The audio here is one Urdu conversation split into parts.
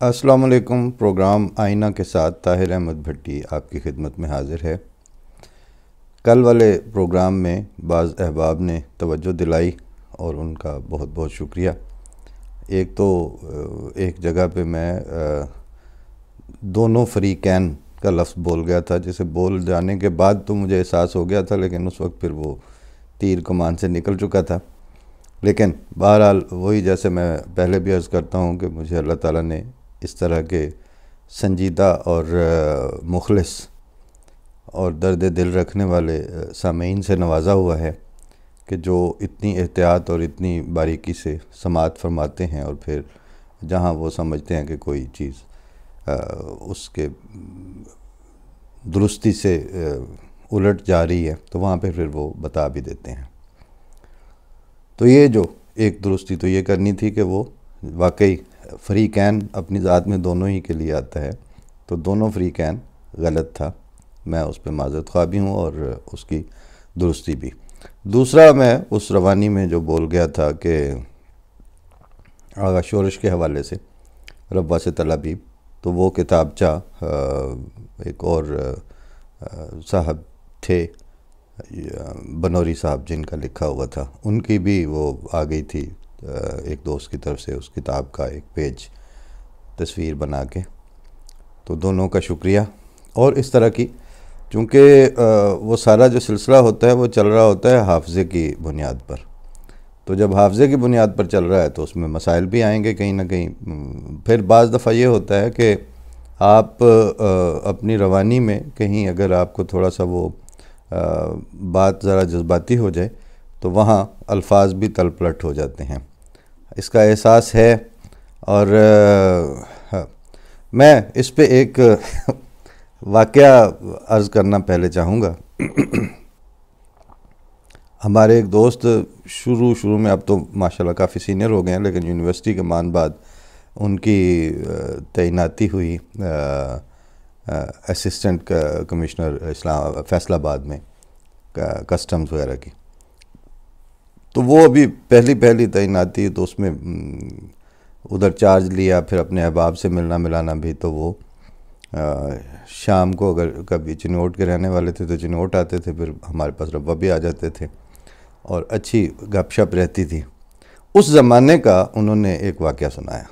السلام علیکم۔ پروگرام آئینہ کے ساتھ طاہر احمد بھٹی آپ کی خدمت میں حاضر ہے۔ کل والے پروگرام میں بعض احباب نے توجہ دلائی اور ان کا بہت بہت شکریہ۔ ایک جگہ پہ میں دونوں فریقین کا لفظ بول گیا تھا، جسے بول جانے کے بعد تو مجھے احساس ہو گیا تھا، لیکن اس وقت پھر وہ تیر کمان سے نکل چکا تھا۔ لیکن بہرحال وہی، جیسے میں پہلے بھی عرض کرتا ہوں کہ مجھے اللہ تعالیٰ نے اس طرح کے سنجیدہ اور مخلص اور درد دل رکھنے والے سامعین سے نوازا ہوا ہے کہ جو اتنی احتیاط اور اتنی باریکی سے سماعت فرماتے ہیں، اور پھر جہاں وہ سمجھتے ہیں کہ کوئی چیز اس کے درستی سے الٹ جا رہی ہے تو وہاں پہ پھر وہ بتا بھی دیتے ہیں۔ تو یہ جو ایک درستی تو یہ کرنی تھی کہ وہ واقعی فریقین اپنی ذات میں دونوں ہی کے لیے آتا ہے، تو دونوں فریقین غلط تھا، میں اس پہ معذرت خواہ بھی ہوں اور اس کی درستی بھی۔ دوسرا، میں اس روانی میں جو بول گیا تھا کہ آغا شورش کے حوالے سے ربا سے طلبیب، تو وہ کتابچہ ایک اور صاحب تھے بنوری صاحب، جن کا لکھا ہوا تھا، ان کی بھی وہ آ گئی تھی ایک دوست کی طرف سے اس کتاب کا ایک پیج تصویر بنا کے، تو دونوں کا شکریہ۔ اور اس طرح کی، چونکہ وہ سارا جو سلسلہ ہوتا ہے وہ چل رہا ہوتا ہے حافظے کی بنیاد پر، تو جب حافظے کی بنیاد پر چل رہا ہے تو اس میں مسائل بھی آئیں گے کہیں نہ کہیں۔ پھر بعض دفعہ یہ ہوتا ہے کہ آپ اپنی روانی میں کہیں اگر آپ کو تھوڑا سا وہ بات ذرا جذباتی ہو جائے تو وہاں الفاظ بھی تل پلٹ ہو جاتے ہیں، اس کا احساس ہے۔ اور میں اس پہ ایک واقعہ عرض کرنا پہلے چاہوں گا۔ ہمارے ایک دوست شروع میں، اب تو ماشاءاللہ کافی سینئر ہو گئے ہیں، لیکن یونیورسٹی کے بعد ان کی تعیناتی ہوئی اسسٹنٹ کمشنر فیصل آباد میں کسٹمز وغیرہ کی، تو وہ ابھی پہلی تعیناتی، تو اس میں ادھر چارج لیا، پھر اپنے احباب سے ملنا ملانا بھی، تو وہ شام کو اگر کبھی چنوٹ کے رہنے والے تھے تو چنوٹ آتے تھے، پھر ہمارے پاس ربا بھی آ جاتے تھے اور اچھی گپ شپ رہتی تھی۔ اس زمانے کا انہوں نے ایک واقعہ سنایا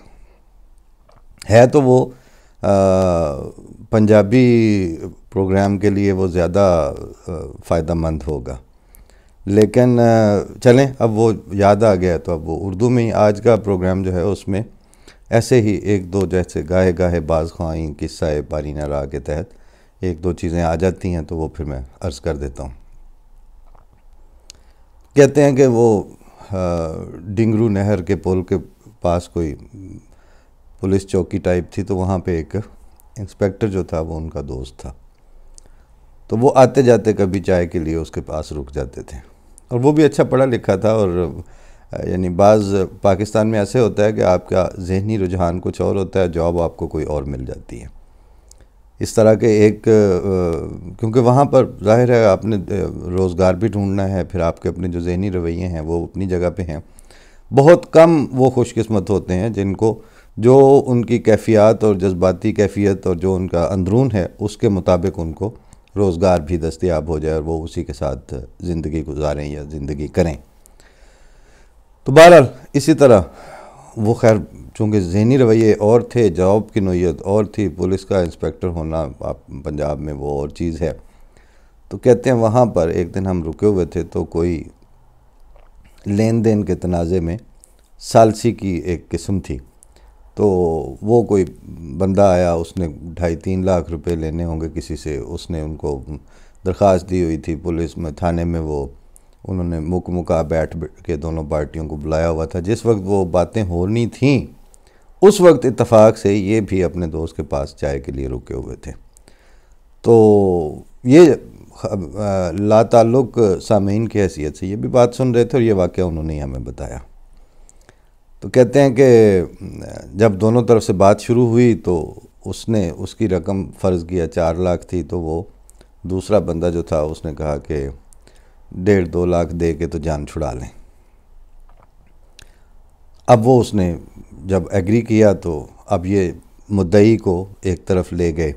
ہے، تو وہ پنجابی پروگرام کے لیے وہ زیادہ فائدہ مند ہوگا، لیکن چلیں اب وہ یاد آ گیا تو اب وہ اردو میں ہی آج کا پروگرام جو ہے اس میں ایسے ہی ایک دو، جیسے گاہے باز خواہیں قصہ پارینہ راہ کے تحت ایک دو چیزیں آ جاتی ہیں، تو وہ پھر میں عرض کر دیتا ہوں۔ کہتے ہیں کہ وہ ڈنگرو نہر کے پل کے پاس کوئی پولیس چوکی ٹائپ تھی، تو وہاں پہ ایک انسپیکٹر جو تھا وہ ان کا دوست تھا، تو وہ آتے جاتے کبھی چائے کے لیے اس کے پاس رک جاتے تھے، اور وہ بھی اچھا پڑھا لکھا تھا۔ اور یعنی بعض پاکستان میں ایسے ہوتا ہے کہ آپ کا ذہنی رجحان کچھ اور ہوتا ہے، جاب آپ کو کوئی اور مل جاتی ہے، اس طرح کے ایک کیونکہ وہاں پر ظاہر ہے آپ نے روزگار بھی ڈھونڈنا ہے، پھر آپ کے اپنے جو ذہنی رویے ہیں وہ اپنی جگہ پہ ہیں۔ بہت کم وہ خوش قسمت ہوتے ہیں جن کو جو ان کی کیفیات اور جذباتی کیفیت اور جو ان کا اندرون ہے اس کے مطابق ان کو روزگار بھی دستیاب ہو جائے اور وہ اسی کے ساتھ زندگی گزاریں یا زندگی کریں۔ تو بہرحال اسی طرح وہ، خیر چونکہ ذہنی رویے اور تھے، جاب کی نوعیت اور تھی، پولیس کا انسپیکٹر ہونا پنجاب میں وہ اور چیز ہے، تو کہتے ہیں وہاں پر ایک دن ہم رکے ہوئے تھے، تو کوئی لین دین کے تنازع میں ثالثی کی ایک قسم تھی، تو وہ کوئی بندہ آیا، اس نے 2.5-3 لاکھ روپے لینے ہوں گے کسی سے، اس نے ان کو درخواست دی ہوئی تھی پولیس میں، تھانے میں، وہ انہوں نے مکا بیٹھ کے دونوں پارٹیوں کو بلایا ہوا تھا۔ جس وقت وہ باتیں ہونی تھیں اس وقت اتفاق سے یہ بھی اپنے دوست کے پاس چائے کے لیے رکے ہوئے تھے۔ تو یہ لا تعلق سامعین کی حیثیت سے یہ بھی بات سن رہے تھے، اور یہ واقعہ انہوں نے ہمیں بتایا۔ تو کہتے ہیں کہ جب دونوں طرف سے بات شروع ہوئی تو اس نے اس کی رقم فرض کیا 4 لاکھ تھی، تو وہ دوسرا بندہ جو تھا اس نے کہا کہ 1.5-2 لاکھ دے کے تو جان چھڑا لیں۔ اب وہ اس نے جب ایگری کیا تو اب یہ مدعی کو ایک طرف لے گئے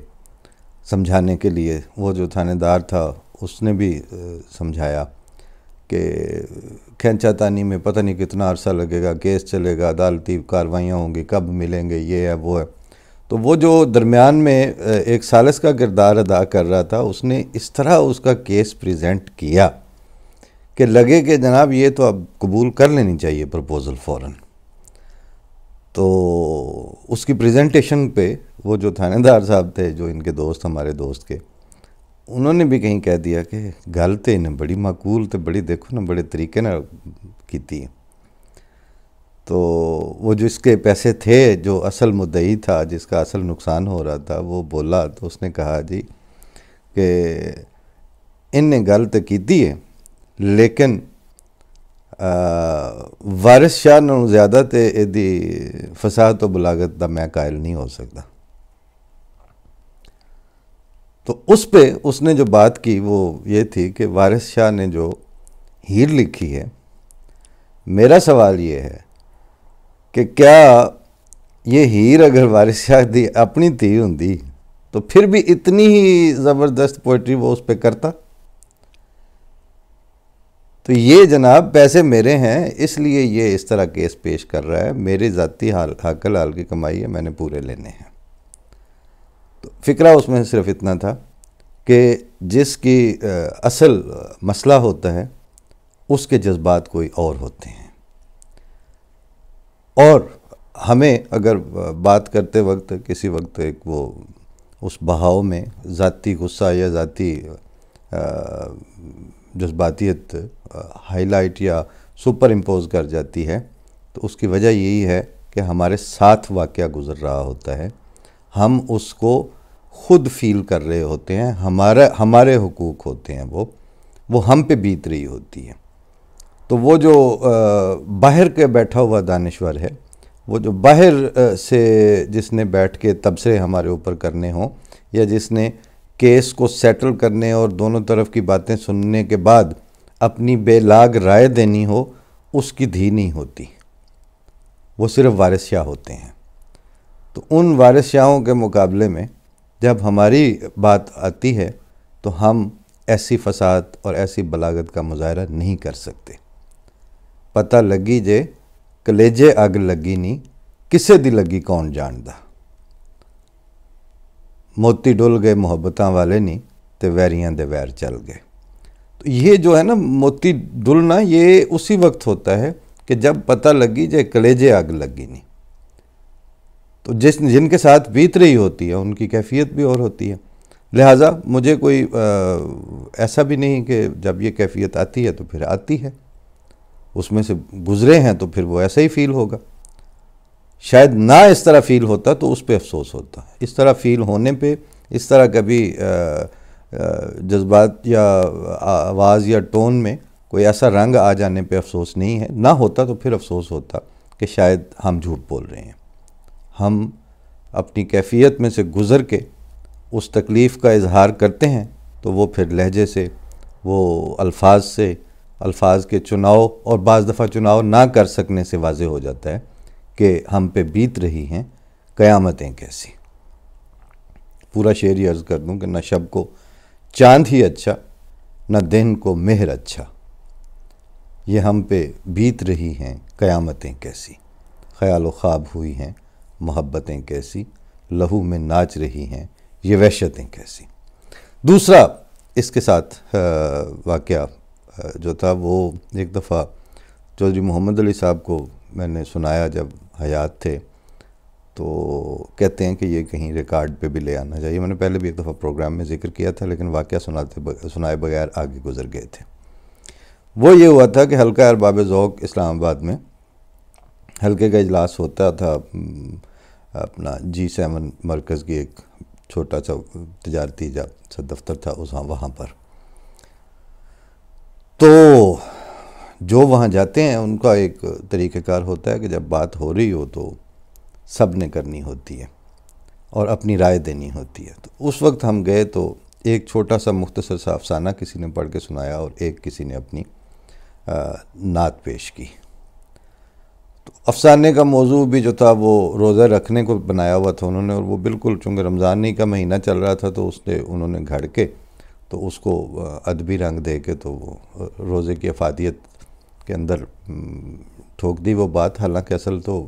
سمجھانے کے لیے. وہ جو تھانے دار تھا اس نے بھی سمجھایا کہ کھینچا تانی میں پتہ نہیں کتنا عرصہ لگے گا, کیس چلے گا, عدالتی کاروائیاں ہوں گی, کب ملیں گے, یہ ہے وہ ہے. تو وہ جو درمیان میں ایک ثالث کا کردار ادا کر رہا تھا, اس نے اس طرح اس کا کیس پریزنٹ کیا کہ لگے کہ جناب یہ تو اب قبول کر لینی چاہیے پرپوزل فوراً. تو اس کی پریزنٹیشن پہ وہ جو تھانے دار صاحب تھے, جو ان کے دوست, ہمارے دوست کے, انہوں نے بھی کہیں کہہ دیا کہ گل تو انہیں بڑی معقول تے بڑی دیکھو نا بڑے طریقے نہ کیتی ہے. تو وہ جو اس کے پیسے تھے, جو اصل مدعی تھا, جس کا اصل نقصان ہو رہا تھا, وہ بولا تو اس نے کہا جی کہ ان نے گل تو کیتی ہے لیکن وارث شاہ نوں زیادہ تے ایدی فساد و بلاغت دا میں قائل نہیں ہو سکتا. تو اس پہ اس نے جو بات کی وہ یہ تھی کہ وارث شاہ نے جو ہیر لکھی ہے, میرا سوال یہ ہے کہ کیا یہ ہیر اگر وارث شاہ دی اپنی تھی ہوندی تو پھر بھی اتنی ہی زبردست پوئٹری وہ اس پہ کرتا؟ تو یہ جناب پیسے میرے ہیں, اس لیے یہ اس طرح کیس پیش کر رہا ہے, میری ذاتی حق الحال کی کمائی ہے, میں نے پورے لینے ہیں. تو فکرہ اس میں صرف اتنا تھا کہ جس کی اصل مسئلہ ہوتا ہے اس کے جذبات کوئی اور ہوتے ہیں, اور ہمیں اگر بات کرتے وقت کسی وقت ایک وہ اس بہاؤ میں ذاتی غصہ یا ذاتی جذباتیت ہائی لائٹ یا سپر امپوز کر جاتی ہے, تو اس کی وجہ یہی ہے کہ ہمارے ساتھ واقعہ گزر رہا ہوتا ہے, ہم اس کو خود فیل کر رہے ہوتے ہیں, ہمارے حقوق ہوتے ہیں, وہ ہم پہ بیت رہی ہوتی ہے. تو وہ جو باہر کے بیٹھا ہوا دانشور ہے, وہ جو باہر سے جس نے بیٹھ کے تبصرے ہمارے اوپر کرنے ہوں, یا جس نے کیس کو سیٹل کرنے اور دونوں طرف کی باتیں سننے کے بعد اپنی بے لاگ رائے دینی ہو, اس کی دھی نہیں ہوتی, وہ صرف وارث شاہ ہوتے ہیں. تو ان وارث شاہوں کے مقابلے میں جب ہماری بات آتی ہے تو ہم ایسی فساد اور ایسی بلاغت کا مظاہرہ نہیں کر سکتے. پتہ لگی جے کلیجے اگ لگی نہیں, کسے دی لگی کون جاندا, موتی ڈل گئے محبتاں والے نہیں تے ویریاں دے ویر چل گئے. تو یہ جو ہے نا موتی ڈلنا, یہ اسی وقت ہوتا ہے کہ جب پتہ لگی جے کلیجے اگ لگی نہیں. تو جن کے ساتھ بیت رہی ہوتی ہے ان کی کیفیت بھی اور ہوتی ہے. لہٰذا مجھے کوئی ایسا بھی نہیں کہ جب یہ کیفیت آتی ہے تو پھر آتی ہے, اس میں سے گزرے ہیں تو پھر وہ ایسا ہی فیل ہوگا. شاید نہ اس طرح فیل ہوتا تو اس پہ افسوس ہوتا. اس طرح فیل ہونے پہ, اس طرح کبھی جذبات یا آواز یا ٹون میں کوئی ایسا رنگ آ جانے پہ افسوس نہیں ہے. نہ ہوتا تو پھر افسوس ہوتا کہ شاید ہم جھوٹ بول رہے ہیں. ہم اپنی کیفیت میں سے گزر کے اس تکلیف کا اظہار کرتے ہیں تو وہ پھر لہجے سے, وہ الفاظ سے, الفاظ کے چناؤ اور بعض دفعہ چناؤ نہ کر سکنے سے واضح ہو جاتا ہے کہ ہم پہ بیت رہی ہیں قیامتیں کیسی. پورا شعر ہی عرض کر دوں کہ نہ شب کو چاند ہی اچھا, نہ دن کو مہر اچھا, یہ ہم پہ بیت رہی ہیں قیامتیں کیسی. خیال و خواب ہوئی ہیں محبتیں کیسی, لہو میں ناچ رہی ہیں یہ وحشتیں کیسی. دوسرا اس کے ساتھ واقعہ جو تھا وہ ایک دفعہ چودھری محمد علی صاحب کو میں نے سنایا جب حیات تھے, تو کہتے ہیں کہ یہ کہیں ریکارڈ پہ بھی لے آنا چاہیے. میں نے پہلے بھی ایک دفعہ پروگرام میں ذکر کیا تھا لیکن واقعہ سنائے بغیر آگے گزر گئے تھے. وہ یہ ہوا تھا کہ حلقہ ارباب ذوق اسلام آباد میں حلقے کا اجلاس ہوتا تھا, اپنا G7 مرکز کی ایک چھوٹا سا تجارتی سا دفتر تھا وہاں پر. تو جو وہاں جاتے ہیں ان کا ایک طریقہ کار ہوتا ہے کہ جب بات ہو رہی ہو تو سب نے کرنی ہوتی ہے اور اپنی رائے دینی ہوتی ہے. تو اس وقت ہم گئے تو ایک چھوٹا سا مختصر سا افسانہ کسی نے پڑھ کے سنایا اور ایک کسی نے اپنی نعت پیش کی. افسانے کا موضوع بھی جو تھا وہ روزہ رکھنے کو بنایا ہوا تھا انہوں نے، اور وہ بالکل چونکہ رمضان ہی کا مہینہ چل رہا تھا تو انہوں نے گھڑ کے تو اس کو ادبی رنگ دے کے تو وہ روزے کی افادیت کے اندر ٹھوک دی وہ بات. حالانکہ اصل تو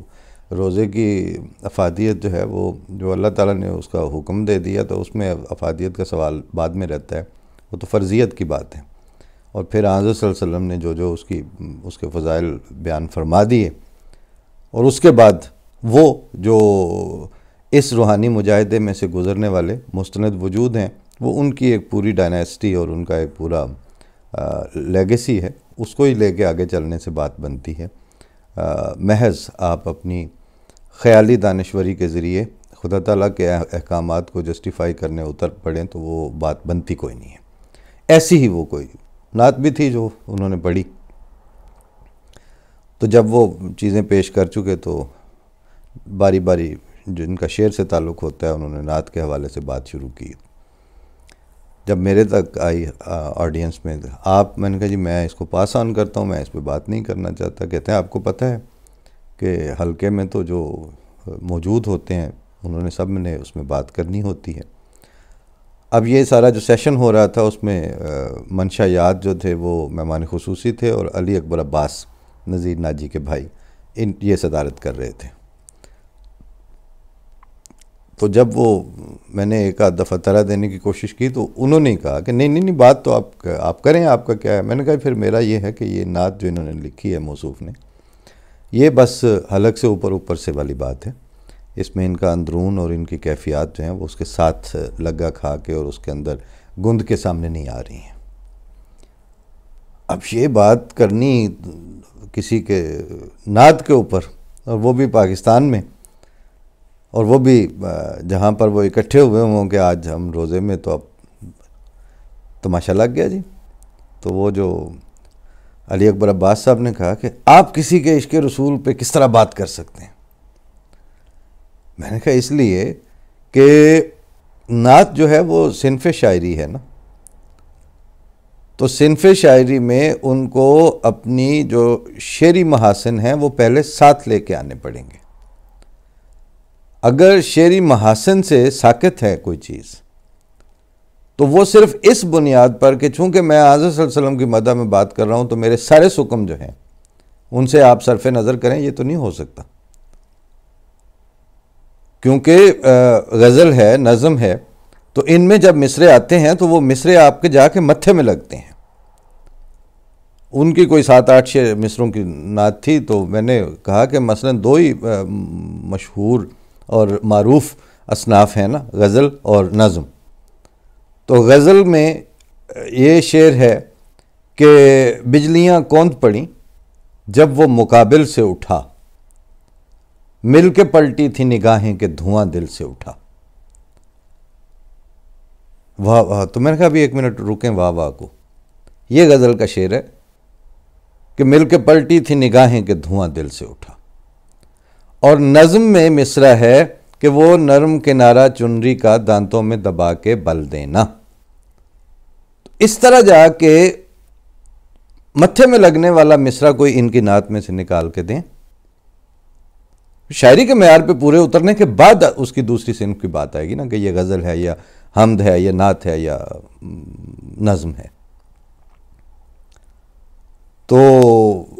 روزے کی افادیت جو ہے وہ جو اللہ تعالیٰ نے اس کا حکم دے دیا تو اس میں افادیت کا سوال بعد میں رہتا ہے، وہ تو فرضیت کی بات ہے. اور پھر حضرت صلی اللہ علیہ وسلم نے جو اس کے فضائل بیان فرما دیے، اور اس کے بعد وہ جو اس روحانی مجاہدے میں سے گزرنے والے مستند وجود ہیں، وہ ان کی ایک پوری ڈائناسٹی اور ان کا ایک پورا لیگیسی ہے، اس کو ہی لے کے آگے چلنے سے بات بنتی ہے. محض آپ اپنی خیالی دانشوری کے ذریعے خدا تعالیٰ کے احکامات کو جسٹیفائی کرنے اتر پڑیں تو وہ بات بنتی کوئی نہیں ہے. ایسی ہی وہ کوئی نعت بھی تھی جو انہوں نے پڑھی، تو جب وہ چیزیں پیش کر چکے تو باری باری جن کا شعر سے تعلق ہوتا ہے انہوں نے نعت کے حوالے سے بات شروع کی. جب میرے تک آئی آڈینس میں میں نے کہا جی میں اس کو پاس آن کرتا ہوں، میں اس پہ بات نہیں کرنا چاہتا. کہتے ہیں آپ کو پتہ ہے کہ حلقے میں تو جو موجود ہوتے ہیں انہوں نے سب نے اس میں بات کرنی ہوتی ہے. اب یہ سارا جو سیشن ہو رہا تھا اس میں منشایات جو تھے وہ مہمان خصوصی تھے، اور علی اکبر عباس نذیر ناجی کے بھائی یہ صدارت کر رہے تھے. تو جب میں نے ایک آدھ دفعہ طرح دینے کی کوشش کی تو انہوں نے کہا کہ نہیں بات تو آپ کریں، آپ کا کیا ہے. میں نے کہا پھر میرا یہ ہے کہ یہ نعت جو انہوں نے لکھی ہے موصوف نے، یہ بس حلق سے اوپر سے والی بات ہے. اس میں ان کا اندرون اور ان کی کیفیات جو ہیں وہ اس کے ساتھ لگا کھا کے اور اس کے اندر گند کے سامنے نہیں آ رہی ہیں. اب یہ بات کرنی کسی کے نعت کے اوپر، اور وہ بھی پاکستان میں، اور وہ بھی جہاں پر وہ اکٹھے ہوئے ہوں کہ آج ہم روزے میں، تو اب تماشا لگ گیا جی. تو وہ جو علی اکبر عباس صاحب نے کہا کہ آپ کسی کے عشق رسول پہ کس طرح بات کر سکتے ہیں. میں نے کہا اس لیے کہ نعت جو ہے وہ صنف شاعری ہے نا، تو صنف شاعری میں ان کو اپنی جو شعری محاسن ہیں وہ پہلے ساتھ لے کے آنے پڑیں گے. اگر شعری محاسن سے ساکت ہے کوئی چیز تو وہ صرف اس بنیاد پر کہ چونکہ میں حضرت صلی اللہ علیہ وسلم کی مدح میں بات کر رہا ہوں تو میرے سارے سکم جو ہیں ان سے آپ صرف نظر کریں، یہ تو نہیں ہو سکتا. کیونکہ غزل ہے، نظم ہے، تو ان میں جب مصرے آتے ہیں تو وہ مصرے آپ کے جا کے متھے میں لگتے ہیں. ان کی کوئی 7-8 مصروں کی نعت تھی، تو میں نے کہا کہ مثلا 2 ہی مشہور اور معروف اصناف ہیں نا، غزل اور نظم. تو غزل میں یہ شعر ہے کہ بجلیاں کوند پڑیں جب وہ مقابل سے اٹھا، مل کے پلٹی تھی نگاہیں کہ دھواں دل سے اٹھا. واہ واہ. تو میں نے کہا ابھی 1 منٹ رکیں واہ واہ کو. یہ غزل کا شعر ہے کہ مل کے پلٹی تھی نگاہیں کہ دھواں دل سے اٹھا. اور نظم میں مصرع ہے کہ وہ نرم کنارہ چنری کا دانتوں میں دبا کے بل دینا. اس طرح جا کے متھے میں لگنے والا مصرع کوئی ان کی نعت میں سے نکال کے دیں. شاعری کے معیار پہ پورے اترنے کے بعد اس کی دوسری صنف کی بات آئے گی نا کہ یہ غزل ہے یا حمد ہے یا نعت ہے یا نظم ہے. تو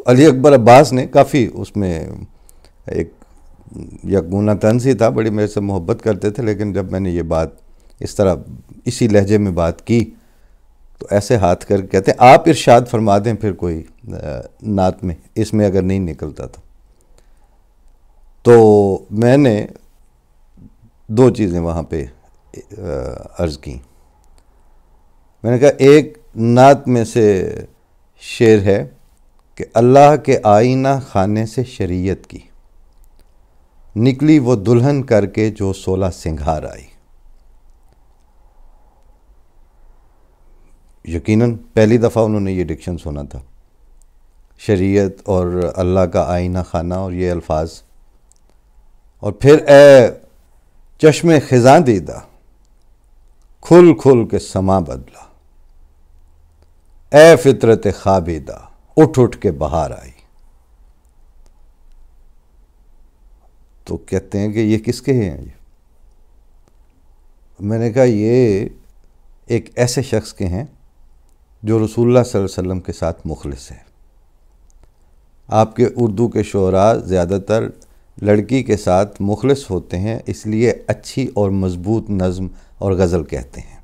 علی اکبر عباس نے کافی اس میں ایک یکگونہ طنز ہی تھا، بڑی میرے سے محبت کرتے تھے، لیکن جب میں نے یہ بات اس طرح اسی لہجے میں بات کی تو ایسے ہاتھ کر کہتے ہیں آپ ارشاد فرما دیں پھر کوئی نعت میں اس میں اگر نہیں نکلتا تو میں نے 2 چیزیں وہاں پہ عرض کی. میں نے کہا ایک نعت میں سے شعر ہے کہ اللہ کے آئینہ خانے سے شریعت کی نکلی وہ دلہن کر کے جو 16 سنگھار آئی. یقیناً پہلی دفعہ انہوں نے یہ ڈکشن سنا تھا، شریعت اور اللہ کا آئینہ خانہ اور یہ الفاظ. اور پھر اے چشم خزاں دیدہ کھل کھل کے سما بدلا، اے فطرت خوابیدہ اٹھ اٹھ کے بہار آئی. تو کہتے ہیں کہ یہ کس کے ہیں یہ؟ میں نے کہا یہ ایک ایسے شخص کے ہیں جو رسول اللہ صلی اللہ علیہ وسلم کے ساتھ مخلص ہے. آپ کے اردو کے شعراء زیادہ تر لڑکی کے ساتھ مخلص ہوتے ہیں، اس لیے اچھی اور مضبوط نظم اور غزل کہتے ہیں.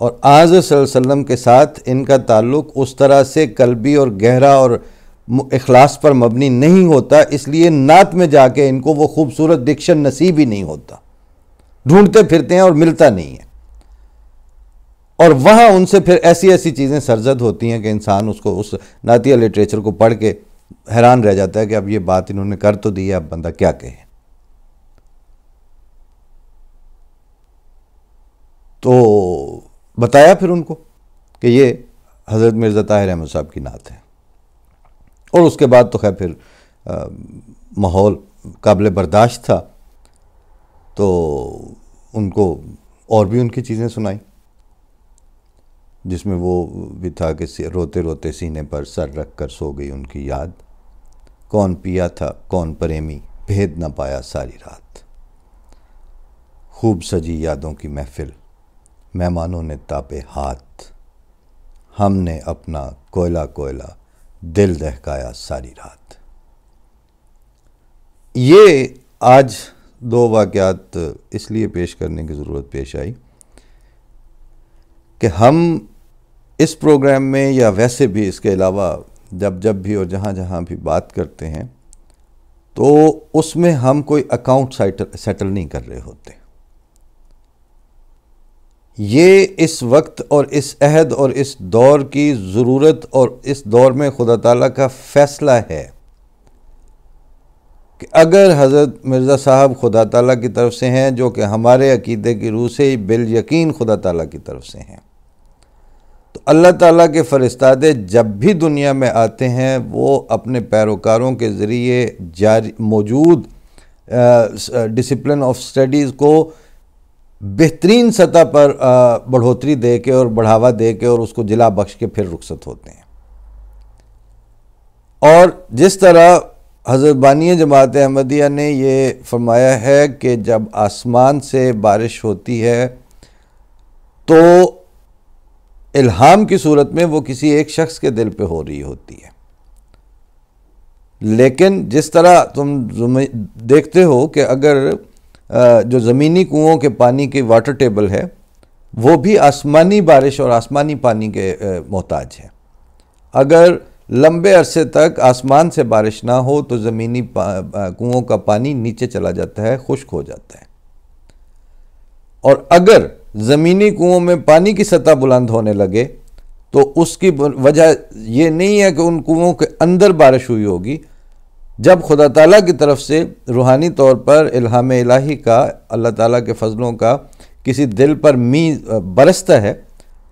اور آج صلی اللہ علیہ وسلم کے ساتھ ان کا تعلق اس طرح سے قلبی اور گہرا اور اخلاص پر مبنی نہیں ہوتا، اس لیے نعت میں جا کے ان کو وہ خوبصورت ڈکشن نصیب ہی نہیں ہوتا، ڈھونڈتے پھرتے ہیں اور ملتا نہیں ہے. اور وہاں ان سے پھر ایسی ایسی چیزیں سرزد ہوتی ہیں کہ انسان اس نعتیہ لٹریچر کو پڑھ کے حیران رہ جاتا ہے کہ اب یہ بات انہوں نے کر تو دی ہے، اب بندہ کیا کہے. تو بتایا پھر ان کو کہ یہ حضرت مرزا طاہر احمد صاحب کی نعت ہے. اور اس کے بعد تو خیر پھر ماحول قابل برداشت تھا، تو ان کو اور بھی ان کی چیزیں سنائیں، جس میں وہ بھی تھا کہ روتے روتے سینے پر سر رکھ کر سو گئی ان کی یاد، کون پیا تھا کون پریمی بھید نہ پایا ساری رات، خوب سجی یادوں کی محفل مہمانوں نے تاپے ہاتھ، ہم نے اپنا کوئلہ کوئلہ دل دہکایا ساری رات. یہ آج دو واقعات اس لیے پیش کرنے کی ضرورت پیش آئی کہ ہم اس پروگرام میں یا ویسے بھی اس کے علاوہ جب بھی اور جہاں جہاں بھی بات کرتے ہیں تو اس میں ہم کوئی اکاؤنٹ سیٹل نہیں کر رہے ہوتے. یہ اس وقت اور اس عہد اور اس دور کی ضرورت اور اس دور میں خدا تعالیٰ کا فیصلہ ہے کہ اگر حضرت مرزا صاحب خدا تعالیٰ کی طرف سے ہیں، جو کہ ہمارے عقیدے کی روح سے ہی بالیقین خدا تعالیٰ کی طرف سے ہیں، تو اللہ تعالیٰ کے فرستادے جب بھی دنیا میں آتے ہیں وہ اپنے پیروکاروں کے ذریعے موجود ڈسپلن آف سٹڈیز کو بہترین سطح پر بڑھوتری دے کے اور بڑھاوا دے کے اور اس کو جلا بخش کے پھر رخصت ہوتے ہیں. اور جس طرح حضرت بانی جماعت احمدیہ نے یہ فرمایا ہے کہ جب آسمان سے بارش ہوتی ہے تو الہام کی صورت میں وہ کسی ایک شخص کے دل پہ ہو رہی ہوتی ہے، لیکن جس طرح تم دیکھتے ہو کہ اگر جو زمینی کنوؤں کے پانی کی واٹر ٹیبل ہے وہ بھی آسمانی بارش اور آسمانی پانی کے محتاج ہے. اگر لمبے عرصے تک آسمان سے بارش نہ ہو تو زمینی کنوؤں کا پانی نیچے چلا جاتا ہے، خشک ہو جاتا ہے. اور اگر زمینی کنوؤں میں پانی کی سطح بلند ہونے لگے تو اس کی وجہ یہ نہیں ہے کہ ان کنوؤں کے اندر بارش ہوئی ہوگی. جب خدا تعالیٰ کی طرف سے روحانی طور پر الہام الہی کا، اللہ تعالیٰ کے فضلوں کا کسی دل پر برستا ہے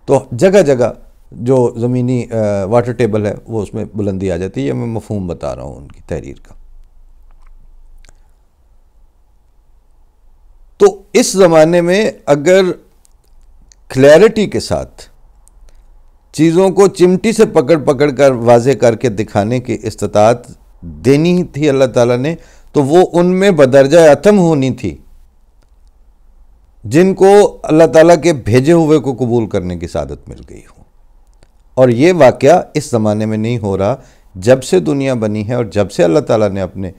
تو جگہ جگہ جو زمینی واٹر ٹیبل ہے وہ اس میں بلندی آ جاتی ہے. یہ میں مفہوم بتا رہا ہوں ان کی تحریر کا. تو اس زمانے میں اگر کلیئرٹی کے ساتھ چیزوں کو چمٹی سے پکڑ کر واضح کر کے دکھانے کی استطاعت دینی تھی اللہ تعالیٰ نے، تو وہ ان میں بدرجہ اتم ہونی تھی جن کو اللہ تعالیٰ کے بھیجے ہوئے کو قبول کرنے کی سعادت مل گئی ہو. اور یہ واقعہ اس زمانے میں نہیں ہو رہا، جب سے دنیا بنی ہے اور جب سے اللہ تعالیٰ نے اپنے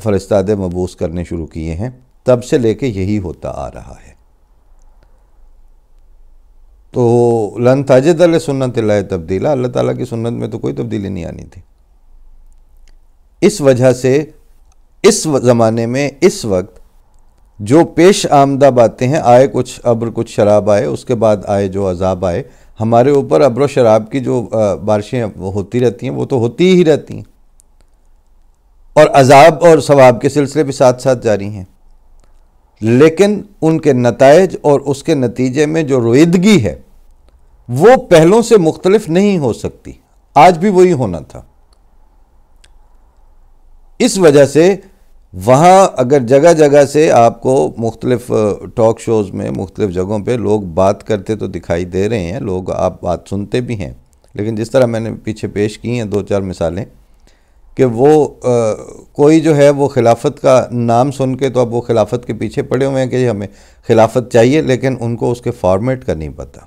فرستادے مبعوث کرنے شروع کیے ہیں تب سے لے کے یہی ہوتا آ رہا ہے. تو لن تجد لسنت اللہ تبدیلا، اللہ تعالیٰ کی سنت میں تو کوئی تبدیلی نہیں آنی تھی. اس وجہ سے اس زمانے میں اس وقت جو پیش آمدہ باتیں ہیں، آئے کچھ ابر کچھ شراب آئے، اس کے بعد آئے جو عذاب آئے. ہمارے اوپر ابر و شراب کی جو بارشیں ہوتی رہتی ہیں وہ تو ہوتی ہی رہتی ہیں، اور عذاب اور ثواب کے سلسلے بھی ساتھ ساتھ جاری ہیں، لیکن ان کے نتائج اور اس کے نتیجے میں جو رویدگی ہے وہ پہلوں سے مختلف نہیں ہو سکتی. آج بھی وہی ہونا تھا. اس وجہ سے وہاں اگر جگہ جگہ سے آپ کو مختلف ٹاک شوز میں مختلف جگہوں پہ لوگ بات کرتے تو دکھائی دے رہے ہیں، لوگ آپ بات سنتے بھی ہیں، لیکن جس طرح میں نے پیچھے پیش کی ہیں 2-4 مثالیں کہ وہ کوئی جو ہے وہ خلافت کا نام سن کے تو اب وہ خلافت کے پیچھے پڑے ہوئے ہیں کہ ہمیں خلافت چاہیے، لیکن ان کو اس کے فارمیٹ کا نہیں پتہ،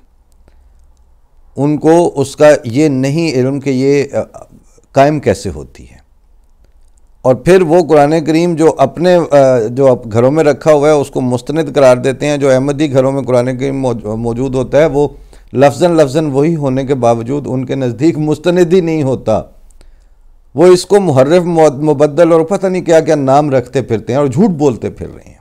ان کو اس کا یہ نہیں علم کہ یہ قائم کیسے ہوتی ہے۔ اور پھر وہ قرآن کریم جو اپنے جو گھروں میں رکھا ہوا ہے اس کو مستند قرار دیتے ہیں۔ جو احمدی گھروں میں قرآن کریم موجود ہوتا ہے وہ لفظاً وہی ہونے کے باوجود ان کے نزدیک مستند ہی نہیں ہوتا، وہ اس کو محرف مبدل اور پتہ نہیں کیا کیا نام رکھتے پھرتے ہیں اور جھوٹ بولتے پھر رہے ہیں۔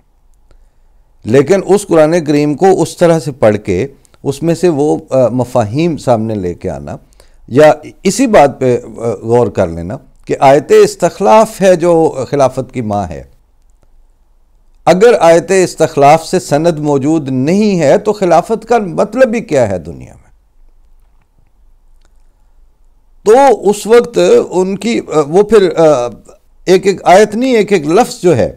لیکن اس قرآن کریم کو اس طرح سے پڑھ کے اس میں سے وہ مفاہیم سامنے لے کے آنا، یا اسی بات پہ غور کر لینا کہ آیت استخلاف ہے جو خلافت کی ماں ہے۔ اگر آیت استخلاف سے سند موجود نہیں ہے تو خلافت کا مطلب ہی کیا ہے دنیا میں؟ تو اس وقت ان کی وہ پھر ایک ایک آیت نہیں، ایک ایک لفظ جو ہے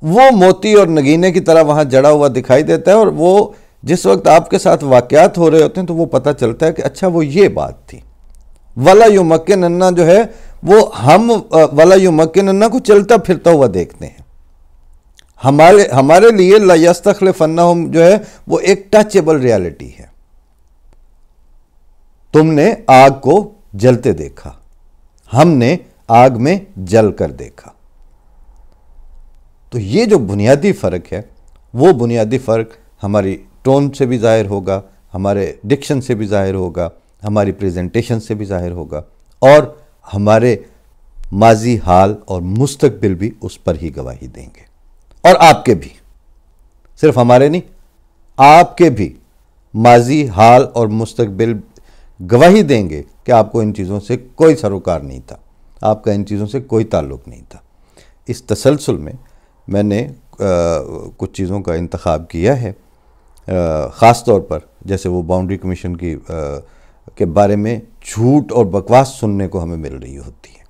وہ موتی اور نگینے کی طرح وہاں جڑا ہوا دکھائی دیتا ہے، اور وہ جس وقت آپ کے ساتھ واقعات ہو رہے ہوتے ہیں تو وہ پتہ چلتا ہے کہ اچھا وہ یہ بات تھی۔ وَلَا يُمَكِّنَنَّ جو ہے وہ ہم وَلَا يُمَكِّنَنَّ کو چلتا پھرتا ہوا دیکھتے ہیں۔ ہمارے لیے لَا يَسْتَخْلِفَنَّهُمْ جو ہے وہ ایک ٹچیبل ریالٹی ہے۔ تم نے آگ کو جلتے دیکھا، ہم نے آگ میں جل کر دیکھا۔ تو یہ جو بنیادی فرق ہے وہ بنیادی فرق ہماری ٹون سے بھی ظاہر ہوگا، ہمارے ڈکشن سے بھی ظاہر ہوگا، ہماری پریزنٹیشن سے بھی ظاہر ہوگا، اور ہمارے ماضی، حال اور مستقبل بھی اس پر ہی گواہی دیں گے۔ اور آپ کے بھی، صرف ہمارے نہیں، آپ کے بھی ماضی، حال اور مستقبل گواہی دیں گے کہ آپ کو ان چیزوں سے کوئی سروکار نہیں تھا، آپ کا ان چیزوں سے کوئی تعلق نہیں تھا۔ اس تسلسل میں نے کچھ چیزوں کا انتخاب کیا ہے، خاص طور پر جیسے وہ باؤنڈری کمیشن کے بارے میں جھوٹ اور بکواس سننے کو ہمیں مل رہی ہوتی ہے،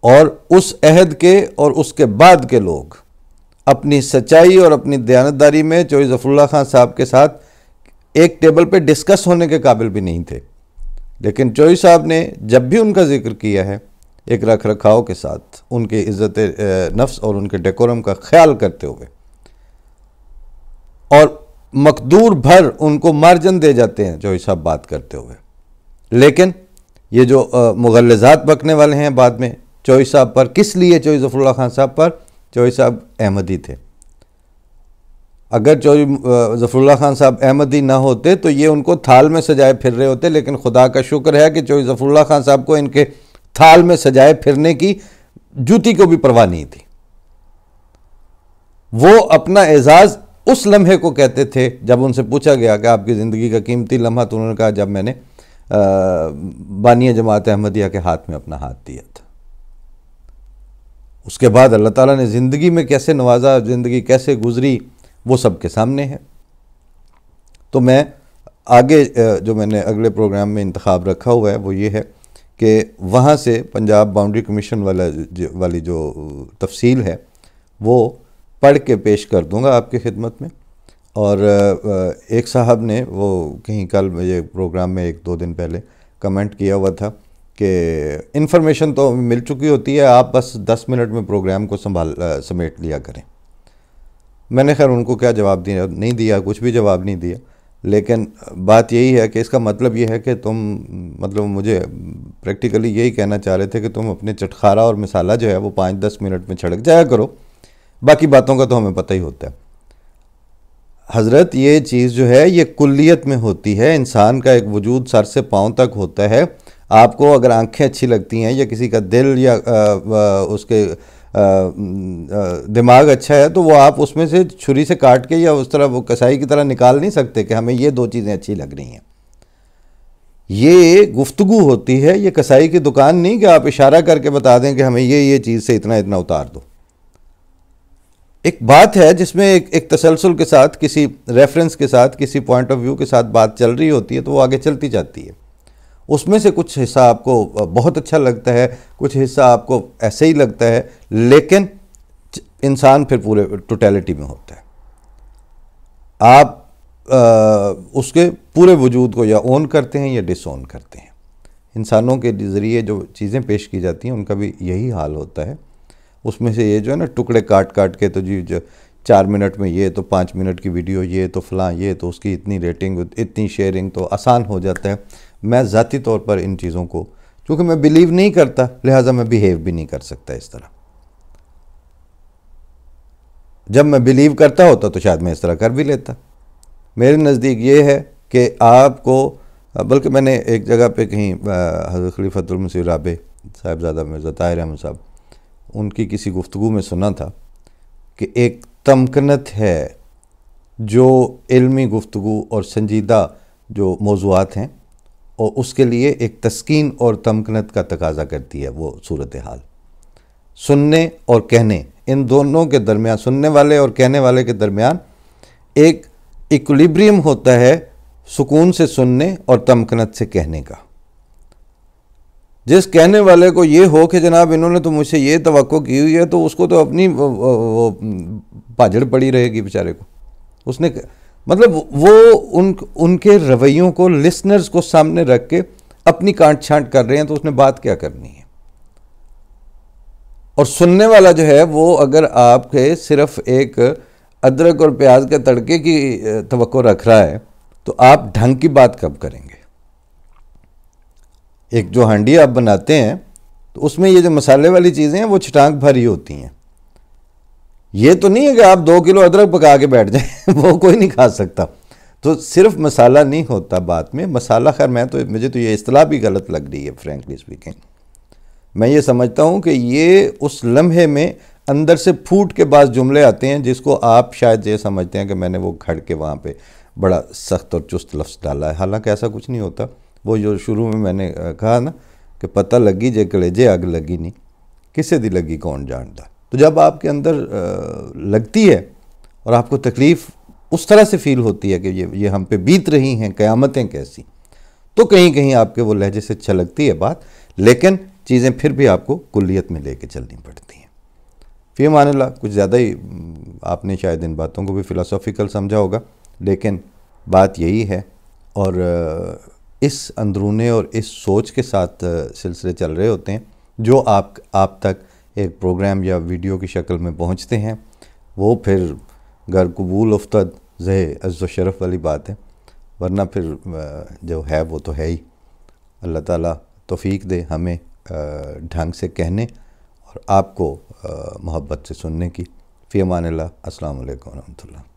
اور اس عہد کے اور اس کے بعد کے لوگ اپنی سچائی اور اپنی دیانتداری میں چوہی ظفر اللہ خان صاحب کے ساتھ ایک ٹیبل پہ ڈسکس ہونے کے قابل بھی نہیں تھے، لیکن چوہی صاحب نے جب بھی ان کا ذکر کیا ہے ایک رکھ رکھاؤ کے ساتھ، ان کے عزت نفس اور ان کے ڈیکورم کا خیال کرتے ہوئے، اور مقدور بھر ان کو مارجن دے جاتے ہیں چوہی صاحب بات کرتے ہوئے، لیکن یہ جو مغلظات بکنے والے ہیں بعد میں چوہی صاحب پر، کس لیے چوہی ظفر اللہ خان صاحب پر؟ چوہی صاحب احمدی تھے۔ اگر چوہی ظفر اللہ خان صاحب احمدی نہ ہوتے تو یہ ان کو تھال میں سجائے پھر رہے ہوتے، لیکن خدا کا شکر ہے کہ چوہی ظفر اللہ خان صاحب کو ان کے تھال میں سجائے پھرنے کی جوتی کو بھی پرواہ نہیں تھی۔ وہ اپنا اعزاز اس لمحے کو کہتے تھے جب ان سے پوچھا گیا کہ آپ کی زندگی کا قیمتی لمحہ، تو انہوں نے کہا جب میں نے بانی جماعت احمدیہ کے ہاتھ میں اپنا ہاتھ دیا تھا۔ اس کے بعد اللہ تعالیٰ نے زندگی میں کیسے نوازا، زندگی کیسے گزری، وہ سب کے سامنے ہے۔ تو میں آگے جو میں نے اگلے پروگرام میں انتخاب رکھا ہوا ہے وہ یہ ہے کہ وہاں سے پنجاب باؤنڈری کمیشن والی جو تفصیل ہے وہ پڑھ کے پیش کر دوں گا آپ کی خدمت میں۔ اور ایک صاحب نے وہ کہیں کل یہ پروگرام میں 1-2 دن پہلے کمنٹ کیا ہوا تھا کہ انفارمیشن تو مل چکی ہوتی ہے، آپ بس 10 منٹ میں پروگرام کو سمیٹ لیا کریں۔ میں نے خیر ان کو کیا جواب نہیں دیا، کچھ بھی جواب نہیں دیا، لیکن بات یہی ہے کہ اس کا مطلب یہ ہے کہ تم مطلب مجھے پریکٹیکلی یہی کہنا چاہ رہے تھے کہ تم اپنے چٹخارا اور مسالہ جو ہے وہ 5-10 منٹ میں چھڑک جایا کرو، باقی باتوں کا تو ہمیں پتہ ہی ہوتا ہے۔ حضرت یہ چیز جو ہے یہ کلیت میں ہوتی ہے، انسان کا ایک وجود سر سے پاؤں تک ہوتا ہے۔ آپ کو اگر آنکھیں اچھی لگتی ہیں یا کسی کا دل یا اس کے دماغ اچھا ہے تو وہ آپ اس میں سے چھری سے کاٹ کے یا اس طرح وہ کسائی کی طرح نکال نہیں سکتے کہ ہمیں یہ 2 چیزیں اچھی لگ رہی ہیں۔ یہ گفتگو ہوتی ہے، یہ کسائی کی دکان نہیں کہ آپ اشارہ کر کے بتا دیں کہ ہمیں یہ چیز سے اتنا اتنا اتار دو۔ ایک بات ہے جس میں ایک تسلسل کے ساتھ، کسی ریفرنس کے ساتھ، کسی پوائنٹ آف ویو کے ساتھ بات چل رہی ہوتی ہے تو وہ آگے چلتی جاتی ہے۔ اس میں سے کچھ حصہ آپ کو بہت اچھا لگتا ہے، کچھ حصہ آپ کو ایسے ہی لگتا ہے، لیکن انسان پھر پورے ٹوٹیلٹی میں ہوتا ہے۔ آپ اس کے پورے وجود کو یا اون کرتے ہیں یا ڈس اون کرتے ہیں۔ انسانوں کے ذریعے جو چیزیں پیش کی جاتی ہیں ان کا بھی یہی حال ہوتا ہے. اس میں سے یہ جو ہے نا ٹکڑے کاٹ کاٹ کے تو جی جو 4 منٹ میں یہ تو 5 منٹ کی ویڈیو یہ تو فلاں یہ تو اس کی اتنی ریٹنگ اتنی شیئرنگ تو آسان ہو جاتا ہے. میں ذاتی طور پر ان چیزوں کو چونکہ میں بلیو نہیں کرتا لہٰذا میں بیہیو بھی نہیں کر سکتا اس طرح. جب میں بلیو کرتا ہوتا تو شاید میں اس طرح کر بھی لیتا. میرے نزدیک یہ ہے کہ آپ کو بلکہ میں نے ایک جگہ پہ کہیں حضرت خلیفۃ المسیح رابع صاحبزادہ مرزا طاہر احمد صاحب ان کی کسی گفتگو میں سنا تھا کہ ایک تمکنت ہے جو علمی گفتگو اور سنجیدہ جو موضوعات ہیں اور اس کے لیے ایک تسکین اور تمکنت کا تقاضا کرتی ہے وہ صورتحال. سننے اور کہنے ان دونوں کے درمیان سننے والے اور کہنے والے کے درمیان ایک ایکولیبریم ہوتا ہے سکون سے سننے اور تمکنت سے کہنے کا. جس کہنے والے کو یہ ہو کہ جناب انہوں نے تو مجھ سے یہ توقع کی ہوئی ہے تو اس کو تو اپنی پاجڑ پڑی رہے گی بیچارے کو. اس نے مطلب وہ ان کے رویوں کو لسنرز کو سامنے رکھ کے اپنی کانٹ چھانٹ کر رہے ہیں تو اس نے بات کیا کرنی ہے. اور سننے والا جو ہے وہ اگر آپ کے صرف ایک ادرک اور پیاز کے تڑکے کی توقع رکھ رہا ہے تو آپ ڈھنگ کی بات کب کریں گے. ایک جو ہانڈی آپ بناتے ہیں تو اس میں یہ جو مسالے والی چیزیں ہیں وہ چھٹانک بھری ہوتی ہیں. یہ تو نہیں ہے کہ آپ 2 کلو ادرک پکا کے بیٹھ جائیں وہ کوئی نہیں کھا سکتا. تو صرف مسالہ نہیں ہوتا بات میں. مسالہ خیر مجھے تو یہ اصطلاح بھی غلط لگ رہی ہے فرینکلی اسپیکنگ. میں یہ سمجھتا ہوں کہ یہ اس لمحے میں اندر سے پھوٹ کے بعض جملے آتے ہیں جس کو آپ شاید یہ سمجھتے ہیں کہ میں نے وہ گھڑ کے وہاں پہ بڑا سخت اور چست لفظ ڈالا ہے. حالانکہ ایسا کچھ نہیں ہوتا. وہ جو شروع میں نے کہا نا کہ پتہ لگی جے کلیجے اگ لگی نہیں کسے دی لگی کون جانتا. تو جب آپ کے اندر لگتی ہے اور آپ کو تکلیف اس طرح سے فیل ہوتی ہے کہ یہ ہم پہ بیت رہی ہیں قیامتیں کیسی, تو کہیں کہیں آپ کے وہ لہجے سے چھلکتی ہے بات, لیکن چیزیں پھر بھی آپ کو کلیت میں لے کے چلنی پڑتی ہیں. فی امان اللہ. کچھ زیادہ ہی آپ نے شاید ان باتوں کو بھی فلاسافیکل سمجھا ہوگا, لیکن بات یہی ہے. اور اس اندرونے اور اس سوچ کے ساتھ سلسلے چل رہے ہوتے ہیں جو آپ تک ایک پروگرام یا ویڈیو کی شکل میں پہنچتے ہیں. وہ پھر گر قبول افتد زہ عز و شرف والی بات ہے, ورنہ پھر جو ہے وہ تو ہے ہی. اللہ تعالیٰ توفیق دے ہمیں ڈھنگ سے کہنے اور آپ کو محبت سے سننے کی. فی امان اللہ. السلام علیکم ورحمۃ اللہ.